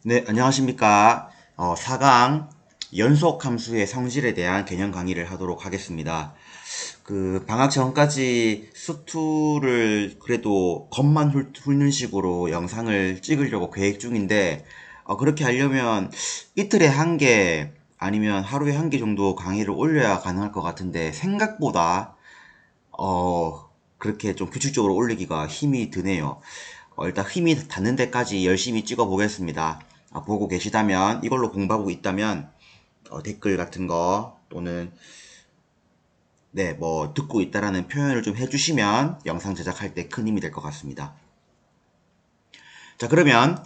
네, 안녕하십니까. 4강 연속함수의 성질에 대한 개념 강의를 하도록 하겠습니다. 방학 전까지 수투를 그래도 겉만 훑는 식으로 영상을 찍으려고 계획 중인데, 그렇게 하려면 이틀에 한 개, 아니면 하루에 한 개 정도 강의를 올려야 가능할 것 같은데, 생각보다, 그렇게 좀 규칙적으로 올리기가 힘이 드네요. 일단 힘이 닿는 데까지 열심히 찍어 보겠습니다. 보고 계시다면, 이걸로 공부하고 있다면, 댓글 같은 거, 또는, 네, 뭐, 듣고 있다라는 표현을 좀 해주시면, 영상 제작할 때 큰 힘이 될 것 같습니다. 자, 그러면,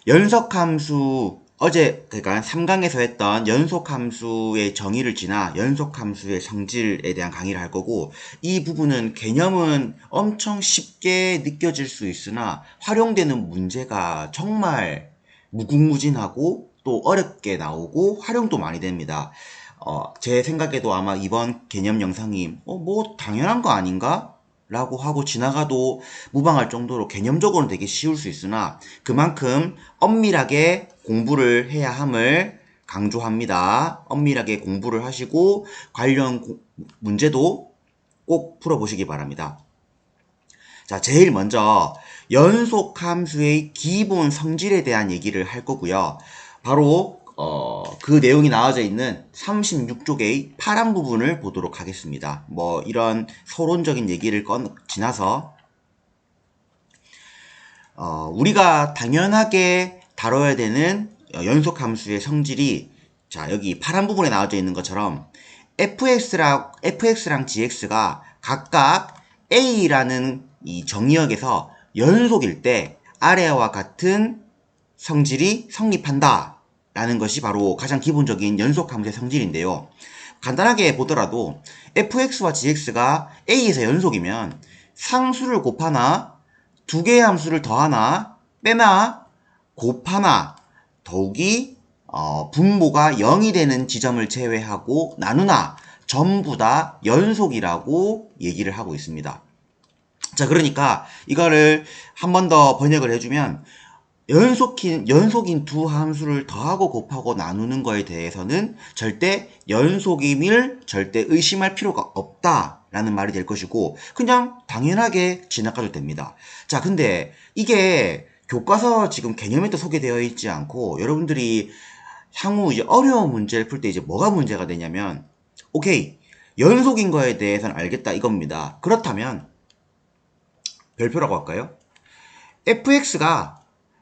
연속함수, 그러니까 3강에서 했던 연속함수의 정의를 지나 연속함수의 성질에 대한 강의를 할 거고, 이 부분은 개념은 엄청 쉽게 느껴질 수 있으나 활용되는 문제가 정말 무궁무진하고 또 어렵게 나오고 활용도 많이 됩니다. 제 생각에도 아마 이번 개념 영상이 뭐 당연한 거 아닌가? 라고 하고 지나가도 무방할 정도로 개념적으로는 되게 쉬울 수 있으나 그만큼 엄밀하게 공부를 해야 함을 강조합니다. 엄밀하게 공부를 하시고 관련 문제도 꼭 풀어보시기 바랍니다. 자, 제일 먼저 연속함수의 기본 성질에 대한 얘기를 할 거고요. 바로 그 내용이 나와져 있는 36쪽의 파란 부분을 보도록 하겠습니다. 뭐 이런 서론적인 얘기를 지나서 우리가 당연하게 다뤄야 되는 연속함수의 성질이, 자, 여기 파란 부분에 나와져 있는 것처럼 fx랑 gx가 각각 a라는 이 정의역에서 연속일 때 아래와 같은 성질이 성립한다 라는 것이 바로 가장 기본적인 연속함수의 성질인데요. 간단하게 보더라도 fx와 gx가 a에서 연속이면 상수를 곱하나 두 개의 함수를 더하나 빼나 곱하나 더욱이 분모가 0이 되는 지점을 제외하고 나누나 전부 다 연속이라고 얘기를 하고 있습니다. 자, 그러니까 이거를 한 번 더 번역을 해주면 연속인 두 함수를 더하고 곱하고 나누는 거에 대해서는 절대 연속임을 절대 의심할 필요가 없다라는 말이 될 것이고 그냥 당연하게 지나가도 됩니다. 자, 근데 이게 교과서 지금 개념에도 소개되어 있지 않고 여러분들이 향후 이제 어려운 문제를 풀 때 이제 뭐가 문제가 되냐면, 오케이, 연속인 거에 대해서는 알겠다 이겁니다. 그렇다면 별표라고 할까요? fx가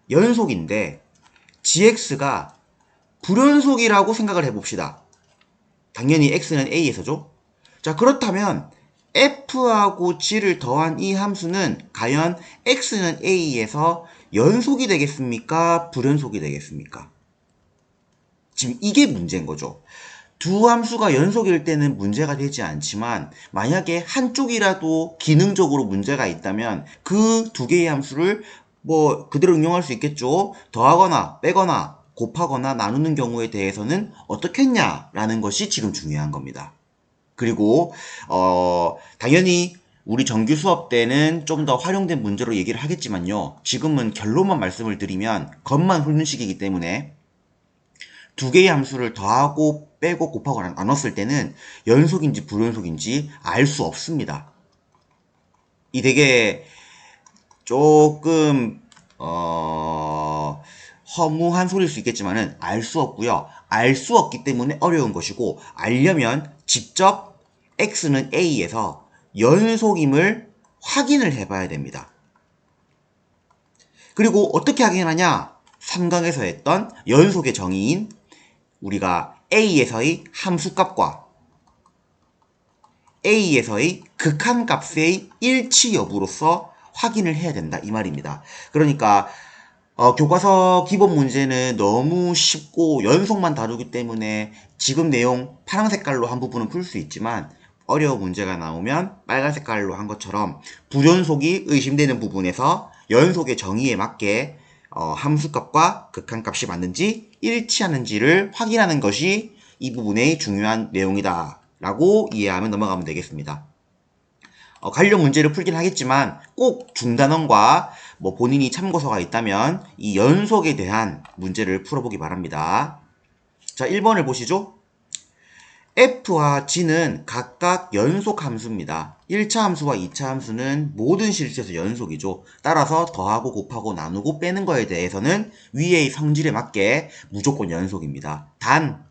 연속인데 gx가 불연속이라고 생각을 해봅시다. 당연히 x는 a에서죠. 자, 그렇다면 f하고 g를 더한 이 함수는 과연 x는 a에서 연속이 되겠습니까? 불연속이 되겠습니까? 지금 이게 문제인 거죠. 두 함수가 연속일 때는 문제가 되지 않지만 만약에 한쪽이라도 기능적으로 문제가 있다면 그 두 개의 함수를 뭐 그대로 응용할 수 있겠죠. 더하거나 빼거나 곱하거나 나누는 경우에 대해서는 어떻게 했냐라는 것이 지금 중요한 겁니다. 그리고 당연히 우리 정규 수업 때는 좀 더 활용된 문제로 얘기를 하겠지만요. 지금은 결론만 말씀을 드리면 겉만 훑는 식이기 때문에 두 개의 함수를 더하고 빼고 곱하고 나눴을 때는 연속인지 불연속인지 알 수 없습니다. 이 되게 조금 허무한 소리일 수 있겠지만은 알 수 없고요. 알 수 없기 때문에 어려운 것이고 알려면 직접 x는 a에서 연속임을 확인을 해봐야 됩니다. 그리고 어떻게 확인하냐? 3강에서 했던 연속의 정의인 우리가 a에서의 함수값과 a에서의 극한값의 일치 여부로서 확인을 해야 된다 이 말입니다. 그러니까 교과서 기본 문제는 너무 쉽고 연속만 다루기 때문에 지금 내용 파란 색깔로 한 부분은 풀 수 있지만 어려운 문제가 나오면 빨간 색깔로 한 것처럼 불연속이 의심되는 부분에서 연속의 정의에 맞게 함수값과 극한값이 맞는지 일치하는지를 확인하는 것이 이 부분의 중요한 내용이다 라고 이해하면 넘어가면 되겠습니다. 관련 문제를 풀긴 하겠지만 꼭 중단원과 뭐 본인이 참고서가 있다면 이 연속에 대한 문제를 풀어보기 바랍니다. 자, 1번을 보시죠. f와 g는 각각 연속 함수입니다. 1차 함수와 2차 함수는 모든 실수에서 연속이죠. 따라서 더하고 곱하고 나누고 빼는 거에 대해서는 위의 성질에 맞게 무조건 연속입니다. 단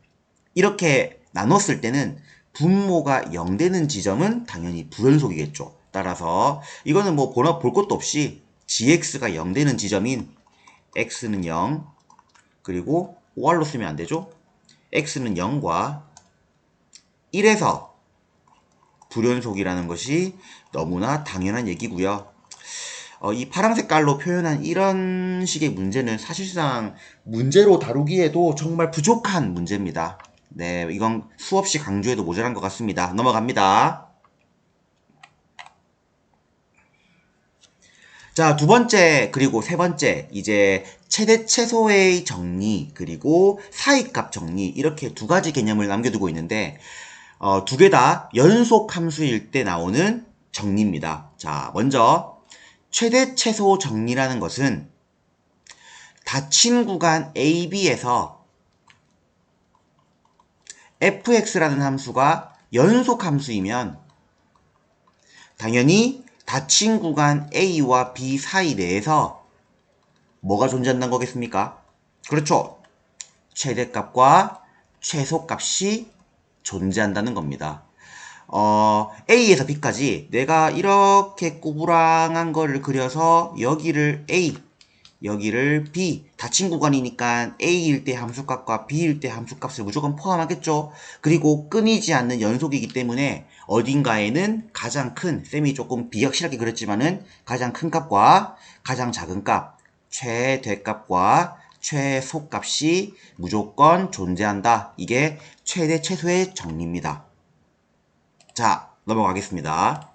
이렇게 나눴을 때는 분모가 0 되는 지점은 당연히 부연속이겠죠. 따라서 이거는 뭐 볼 것도 없이 gx가 0 되는 지점인 x는 0, 그리고 OR로 쓰면 안 되죠. x는 0과 1에서 불연속이라는 것이 너무나 당연한 얘기고요. 이 파란 색깔로 표현한 이런 식의 문제는 사실상 문제로 다루기에도 정말 부족한 문제입니다. 네, 이건 수없이 강조해도 모자란 것 같습니다. 넘어갑니다. 자, 두 번째 그리고 세 번째 이제 최대 최소의 정리 그리고 사이값 정리 이렇게 두 가지 개념을 남겨두고 있는데 두 개 다 연속 함수일 때 나오는 정리입니다. 자, 먼저 최대 최소 정리라는 것은 닫힌 구간 AB에서 fx라는 함수가 연속 함수이면 당연히 닫힌 구간 A와 B 사이 내에서 뭐가 존재한다는 거겠습니까? 그렇죠. 최대값과 최소값이 존재한다는 겁니다. A에서 B까지 내가 이렇게 꾸부랑한 거를 그려서 여기를 A, 여기를 B, 닫힌 구간이니까 A일 때 함수값과 B일 때 함수값을 무조건 포함하겠죠. 그리고 끊이지 않는 연속이기 때문에 어딘가에는 가장 큰, 쌤이 조금 비약실하게 그렸지만은 가장 큰 값과 가장 작은 값, 최대값과 최소값이 무조건 존재한다. 이게 최대 최소의 정리입니다. 자, 넘어가겠습니다.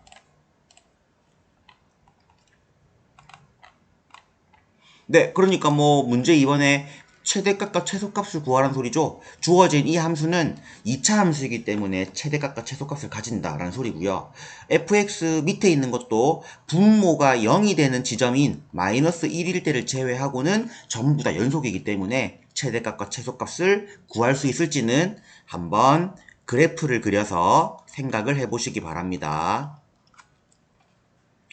네, 그러니까 뭐 문제 이번에 최대값과 최소값을 구하라는 소리죠. 주어진 이 함수는 2차 함수이기 때문에 최대값과 최소값을 가진다라는 소리고요. fx 밑에 있는 것도 분모가 0이 되는 지점인 마이너스 1일 때를 제외하고는 전부 다 연속이기 때문에 최대값과 최소값을 구할 수 있을지는 한번 그래프를 그려서 생각을 해보시기 바랍니다.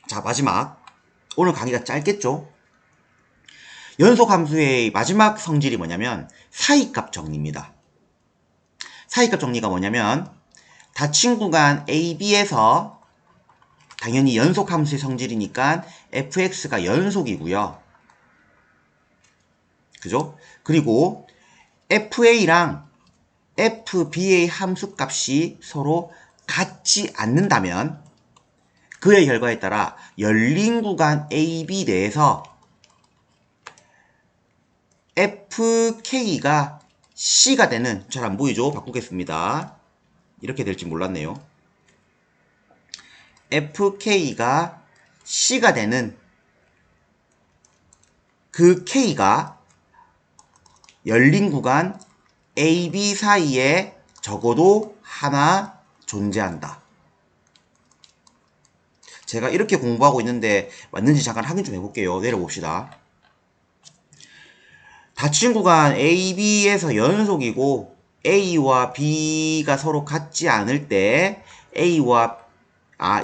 자, 마지막. 오늘 강의가 짧겠죠? 연속함수의 마지막 성질이 뭐냐면 사이값 정리입니다. 사이값 정리가 뭐냐면 닫힌 구간 AB에서 당연히 연속함수의 성질이니까 fx가 연속이고요. 그죠? 그리고 fa랑 fb의 함수값이 서로 같지 않는다면 그의 결과에 따라 열린 구간 AB 내에서 fk가 c가 되는, 잘 안 보이죠? 바꾸겠습니다. 이렇게 될지 몰랐네요. fk가 c가 되는 그 k가 열린 구간 AB 사이에 적어도 하나 존재한다. 제가 이렇게 공부하고 있는데 맞는지 잠깐 확인 좀 해볼게요. 내려봅시다. 닫힌 구간 AB에서 연속이고 A와 B가 서로 같지 않을 때 A와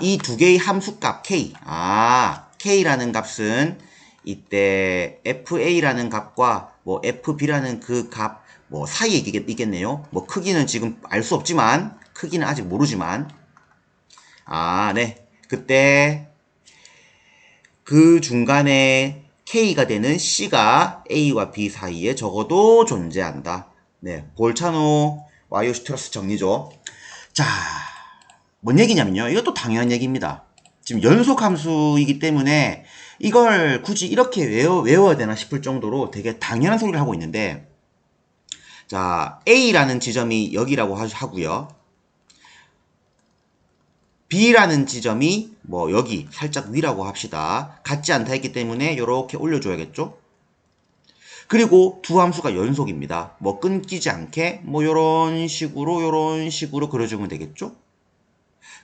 이 두 개의 함수값 K, K라는 값은 이때 FA라는 값과 뭐 FB라는 그 값 뭐 사이에 있겠네요. 뭐 크기는 지금 알 수 없지만, 크기는 아직 모르지만, 네, 그때 그 중간에 K가 되는 C가 A와 B 사이에 적어도 존재한다. 네, 볼차노 와이오스트러스 정리죠. 자, 뭔 얘기냐면요. 이것도 당연한 얘기입니다. 지금 연속함수이기 때문에 이걸 굳이 이렇게 외워야 되나 싶을 정도로 되게 당연한 소리를 하고 있는데, 자, A라는 지점이 여기라고 하고요. B라는 지점이 뭐 여기 살짝 위라고 합시다. 같지 않다 했기 때문에 이렇게 올려줘야겠죠. 그리고 두 함수가 연속입니다. 뭐 끊기지 않게 뭐 요런 식으로 그려주면 되겠죠.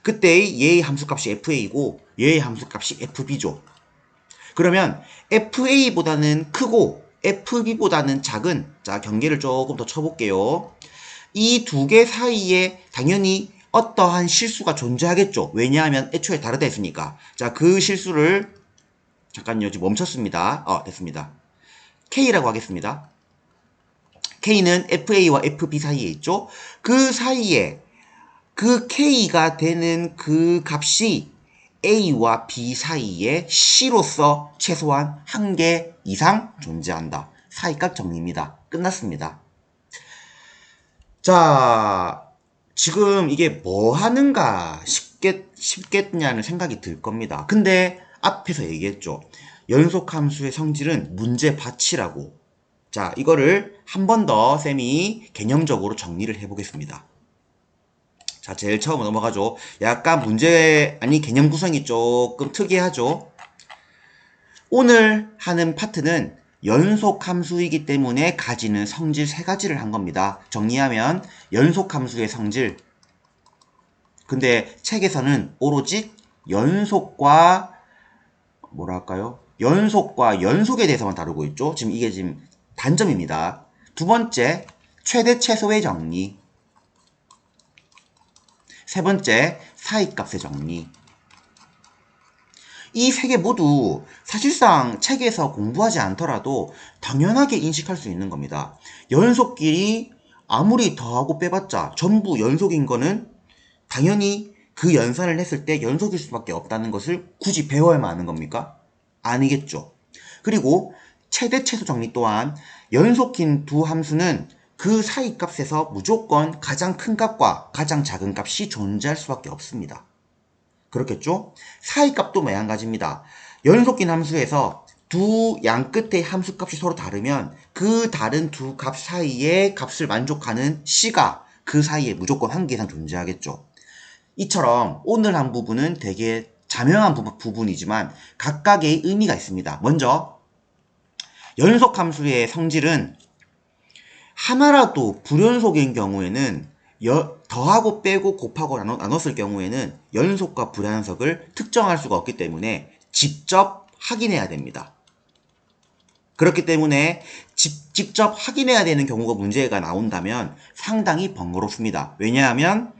그때의 얘의 함수값이 FA이고 얘의 함수값이 FB죠. 그러면 FA보다는 크고 FB보다는 작은, 자, 경계를 조금 더 쳐볼게요. 이 두 개 사이에 당연히 어떠한 실수가 존재하겠죠. 왜냐하면 애초에 다르다 했으니까. 자, 그 실수를 잠깐요. 지금 멈췄습니다. 됐습니다. K라고 하겠습니다. K는 FA와 FB 사이에 있죠. 그 사이에 그 K가 되는 그 값이 A와 B 사이에 C로서 최소한 한 개 이상 존재한다. 사이값 정리입니다. 끝났습니다. 자, 지금 이게 뭐 하는가 쉽겠냐는 생각이 들 겁니다. 근데 앞에서 얘기했죠. 연속함수의 성질은 문제밭이라고. 자, 이거를 한 번 더 쌤이 개념적으로 정리를 해보겠습니다. 자, 제일 처음 넘어가죠. 약간 개념 구성이 조금 특이하죠. 오늘 하는 파트는 연속함수이기 때문에 가지는 성질 세 가지를 한 겁니다. 정리하면 연속함수의 성질. 근데 책에서는 오로지 연속과 연속과 연속에 대해서만 다루고 있죠. 이게 지금 단점입니다. 두 번째, 최대 최소의 정리. 세 번째, 사이값의 정리. 이 세 개 모두 사실상 책에서 공부하지 않더라도 당연하게 인식할 수 있는 겁니다. 연속끼리 아무리 더하고 빼봤자 전부 연속인 거는 당연히 그 연산을 했을 때 연속일 수밖에 없다는 것을 굳이 배워야만 아는 겁니까? 아니겠죠. 그리고 최대 최소 정리 또한 연속인 두 함수는 그 사이 값에서 무조건 가장 큰 값과 가장 작은 값이 존재할 수밖에 없습니다. 그렇겠죠? 사이 값도 마찬가지입니다. 연속인 함수에서 두 양 끝의 함수 값이 서로 다르면 그 다른 두 값 사이의 값을 만족하는 C가 그 사이에 무조건 한 개 이상 존재하겠죠. 이처럼 오늘 한 부분은 되게 자명한 부분이지만 각각의 의미가 있습니다. 먼저 연속함수의 성질은 하나라도 불연속인 경우에는 더하고 빼고 곱하고 나눴을 경우에는 연속과 불연속을 특정할 수가 없기 때문에 직접 확인해야 됩니다. 그렇기 때문에 직접 확인해야 되는 경우가 문제가 나온다면 상당히 번거롭습니다. 왜냐하면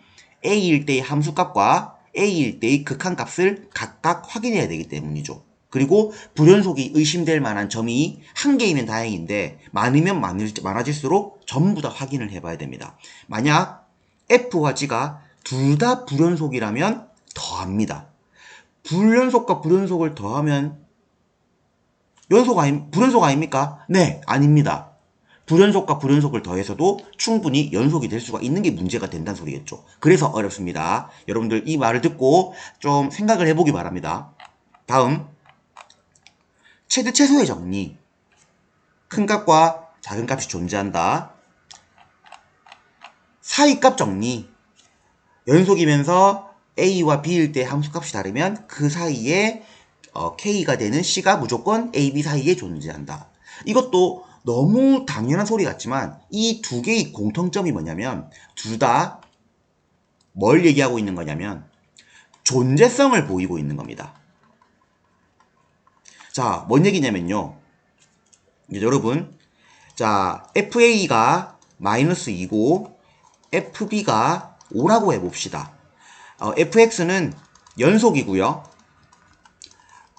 A일 때의 함수값과 A일 때의 극한값을 각각 확인해야 되기 때문이죠. 그리고 불연속이 의심될 만한 점이 한 개이면 다행인데 많으면 많아질수록 전부 다 확인을 해봐야 됩니다. 만약 F와 G가 둘 다 불연속이라면 더합니다. 불연속과 불연속을 더하면 불연속 아닙니까? 네, 아닙니다. 불연속과 불연속을 더해서도 충분히 연속이 될 수가 있는 게 문제가 된다는 소리겠죠. 그래서 어렵습니다. 여러분들 이 말을 듣고 좀 생각을 해보기 바랍니다. 다음, 최대 최소의 정리. 큰 값과 작은 값이 존재한다. 사이값 정리. 연속이면서 A와 B일 때 함수값이 다르면 그 사이에 K가 되는 C가 무조건 A, B 사이에 존재한다. 이것도 너무 당연한 소리 같지만 이 두 개의 공통점이 뭐냐면 둘 다 뭘 얘기하고 있는 거냐면 존재성을 보이고 있는 겁니다. 자, 뭔 얘기냐면요. 이제 여러분, 자, FA가 -2고 FB가 5라고 해봅시다. FX는 연속이고요.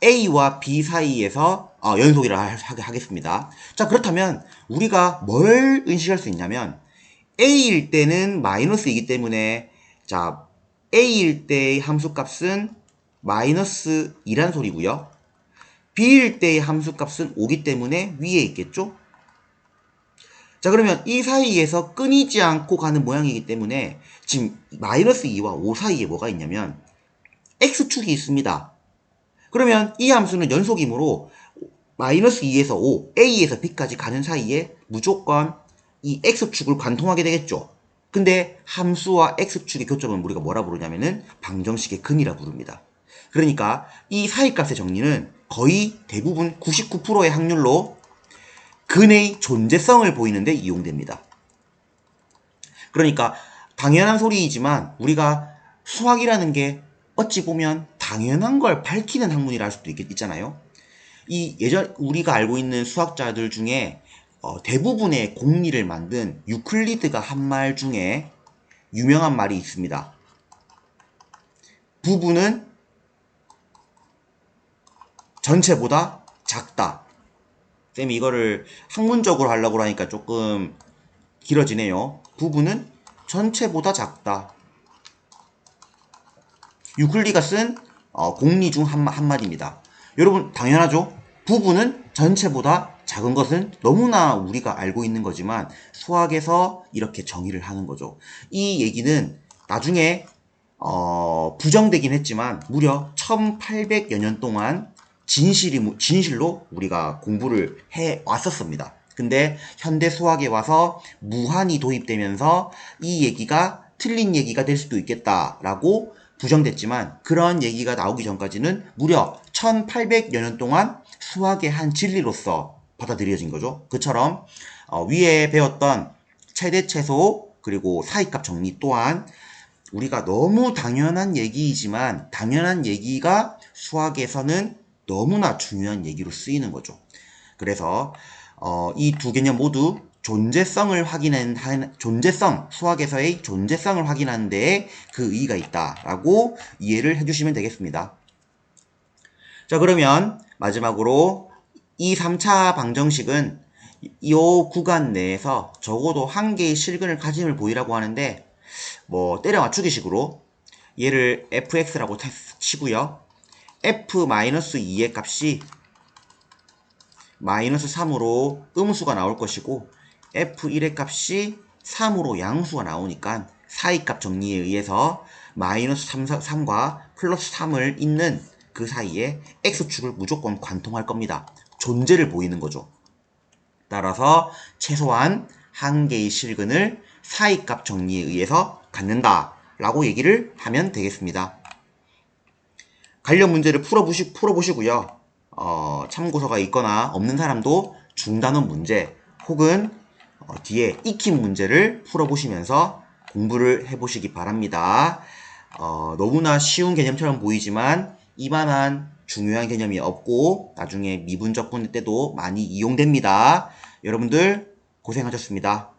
A와 B 사이에서 연속이라 하겠습니다. 자, 그렇다면 우리가 뭘 인식할 수 있냐면 A일 때는 마이너스이기 때문에 자, A일 때의 함수값은 -2란 소리고요. B일 때의 함수값은 5기 때문에 위에 있겠죠? 자, 그러면 이 사이에서 끊이지 않고 가는 모양이기 때문에 지금 -2와 5 사이에 뭐가 있냐면 X축이 있습니다. 그러면 이 함수는 연속이므로 -2에서 5, A에서 B까지 가는 사이에 무조건 이 X축을 관통하게 되겠죠. 근데 함수와 X축의 교점은 우리가 뭐라 부르냐면은 방정식의 근이라 부릅니다. 그러니까 이 사이값의 정리는 거의 대부분 99%의 확률로 근의 존재성을 보이는데 이용됩니다. 그러니까 당연한 소리이지만 우리가 수학이라는 게 어찌 보면 당연한 걸 밝히는 학문이라 할 수도 있잖아요. 이 예전 우리가 알고 있는 수학자들 중에 대부분의 공리를 만든 유클리드가 한 말 중에 유명한 말이 있습니다. 부분은 전체보다 작다. 쌤이 이거를 학문적으로 하려고 하니까 조금 길어지네요. 부분은 전체보다 작다. 유클리드가 쓴 공리 중 한마디입니다. 여러분 당연하죠? 부분은 전체보다 작은 것은 너무나 우리가 알고 있는 거지만 수학에서 이렇게 정의를 하는 거죠. 이 얘기는 나중에 부정되긴 했지만 무려 1800여 년 동안 진실로 우리가 공부를 해 왔었습니다. 근데 현대 수학에 와서 무한히 도입되면서 이 얘기가 틀린 얘기가 될 수도 있겠다라고 부정됐지만 그런 얘기가 나오기 전까지는 무려 1800여 년 동안 수학의 한 진리로서 받아들여진 거죠. 그처럼 위에 배웠던 최대 최소 그리고 사이값 정리 또한 우리가 너무 당연한 얘기이지만 당연한 얘기가 수학에서는 너무나 중요한 얘기로 쓰이는 거죠. 그래서 이 두 개념 모두 수학에서의 존재성을 확인하는 데에 그 의의가 있다라고 이해를 해주시면 되겠습니다. 자, 그러면 마지막으로 이 3차 방정식은 이 구간 내에서 적어도 한 개의 실근을 가짐을 보이라고 하는데 뭐 때려 맞추기식으로 얘를 fx라고 치고요. f-2의 값이 -3으로 음수가 나올 것이고 f1의 값이 3으로 양수가 나오니까 사이값 정리에 의해서 -3과 플러스 3을 잇는 그 사이에 x축을 무조건 관통할 겁니다. 존재를 보이는 거죠. 따라서 최소한 한 개의 실근을 사이값 정리에 의해서 갖는다 라고 얘기를 하면 되겠습니다. 관련 문제를 풀어보시고요. 참고서가 있거나 없는 사람도 중단원 문제 혹은 뒤에 익힌 문제를 풀어보시면서 공부를 해보시기 바랍니다. 너무나 쉬운 개념처럼 보이지만 이만한 중요한 개념이 없고 나중에 미분적 분해 때도 많이 이용됩니다. 여러분들 고생하셨습니다.